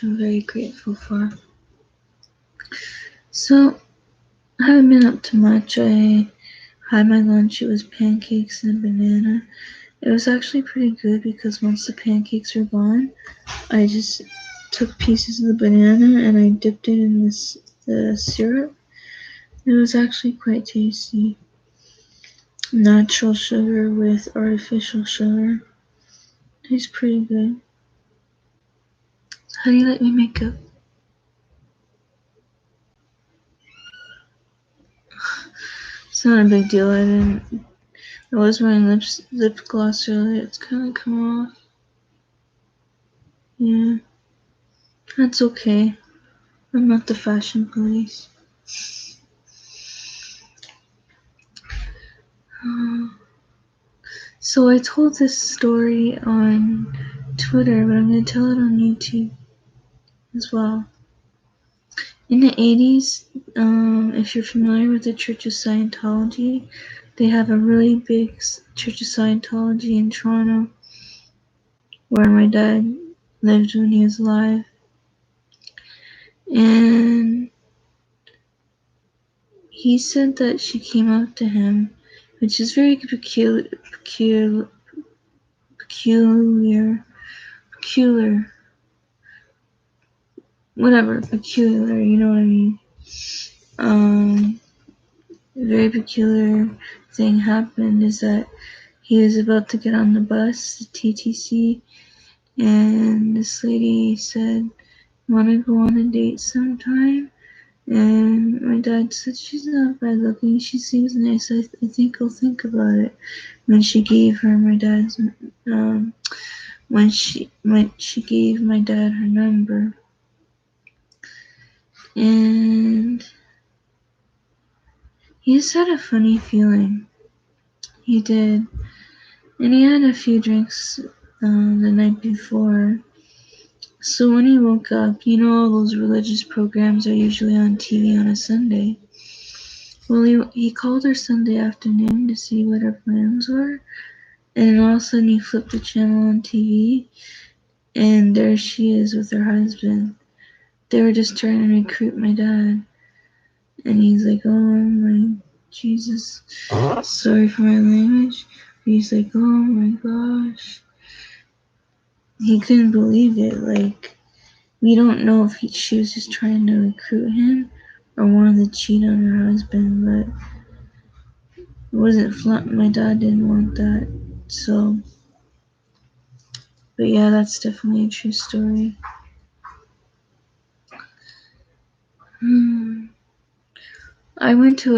which I'm very grateful for. So, I haven't been up to much. I had my lunch. It was pancakes and a banana. It was actually pretty good because once the pancakes were gone, I just took pieces of the banana and I dipped it in the syrup. It was actually quite tasty. Natural sugar with artificial sugar. Tastes pretty good. How do you like my makeup? It's not a big deal. I was wearing lip gloss earlier. It's kind of come off. Yeah, that's okay. I'm not the fashion police. So I told this story on Twitter, but I'm going to tell it on YouTube as well. In the 80s, if you're familiar with the Church of Scientology, they have a really big Church of Scientology in Toronto where my dad lived when he was alive. And he said that she came up to him, which is very peculiar, whatever, peculiar, you know what I mean? Very peculiar thing happened is that he was about to get on the bus, the TTC, and this lady said, "Want to go on a date sometime?" And my dad said, "She's not bad looking. She seems nice. I think I'll think about it." When she gave her my dad's, when she gave my dad her number, and he just had a funny feeling. He did, and he had a few drinks the night before. So when he woke up, you know all those religious programs are usually on TV on a Sunday. Well, he called her Sunday afternoon to see what her plans were, and all of a sudden he flipped the channel on TV, and there she is with her husband. They were just trying to recruit my dad, and he's like, "Oh my Jesus, sorry for my language." He's like, "Oh my gosh." He couldn't believe it. Like, we don't know if she was just trying to recruit him or wanted to cheat on her husband, but it wasn't fun. My dad didn't want that. So, but yeah, that's definitely a true story. I went to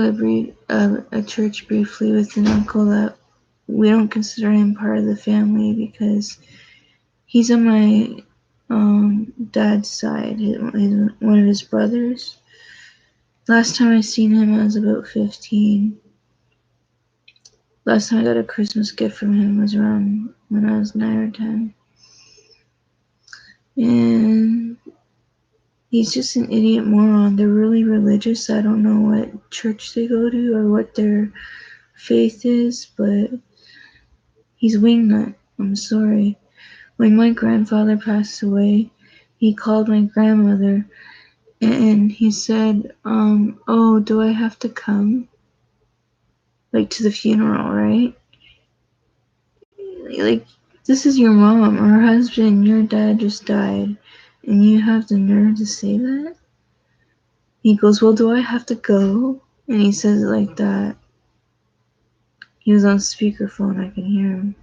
a church briefly with an uncle that we don't consider him part of the family because he's on my dad's side. One of his brothers. Last time I seen him, I was about 15. Last time I got a Christmas gift from him was around when I was 9 or 10. And he's just an idiot moron. They're really religious. I don't know what church they go to or what their faith is, but he's wingnut. I'm sorry. When my grandfather passed away, he called my grandmother and he said, "Oh, do I have to come? Like to the funeral, right? Like, this is your mom, her husband, your dad just died, and you have the nerve to say that?" He goes, "Well, do I have to go?" And he says it like that. He was on speakerphone, I can hear him.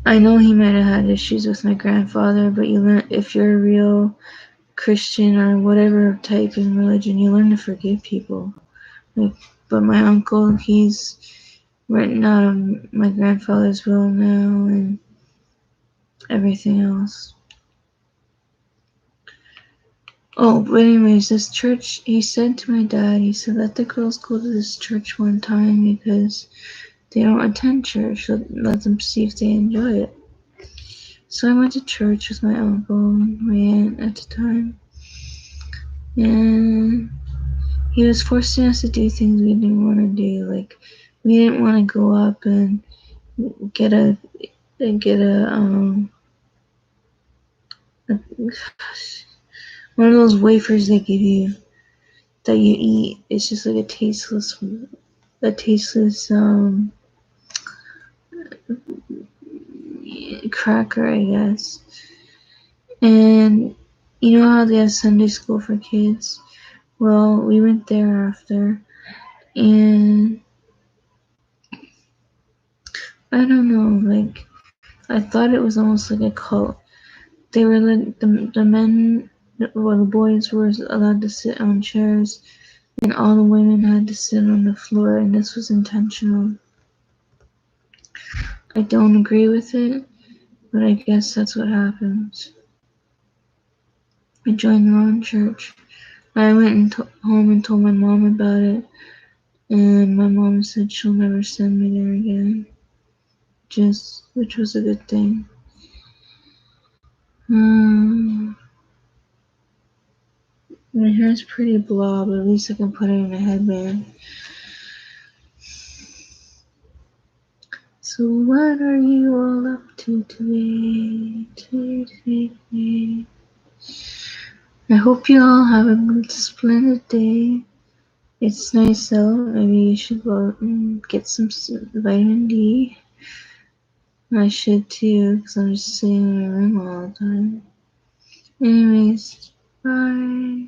I know he might have had issues with my grandfather, but you learn, if you're a real Christian or whatever type in religion, you learn to forgive people. Like, but my uncle, he's written out of my grandfather's will now and everything else. Oh, but anyways, this church, he said to my dad, he said, "Let the girls go to this church one time because they don't attend church. Let them see if they enjoy it." So I went to church with my uncle and my aunt at the time. And he was forcing us to do things we didn't want to do. Like, we didn't want to go up and get a One of those wafers they give you that you eat. It's just like a tasteless cracker, I guess. And you know how they have Sunday school for kids? Well, we went there after, and I don't know, like, I thought it was almost like a cult. They were like, the men, well, the boys were allowed to sit on chairs, and all the women had to sit on the floor, and this was intentional. I don't agree with it, but I guess that's what happens. I joined the wrong church. I went home and told my mom about it, and my mom said she'll never send me there again. Which was a good thing. My hair's pretty blah, but at least I can put it in a headband. So what are you all up to today? I hope you all have a good, splendid day. It's nice out. Maybe you should go out and get some vitamin D. I should too, because I'm just sitting in my room all the time. Anyways, bye.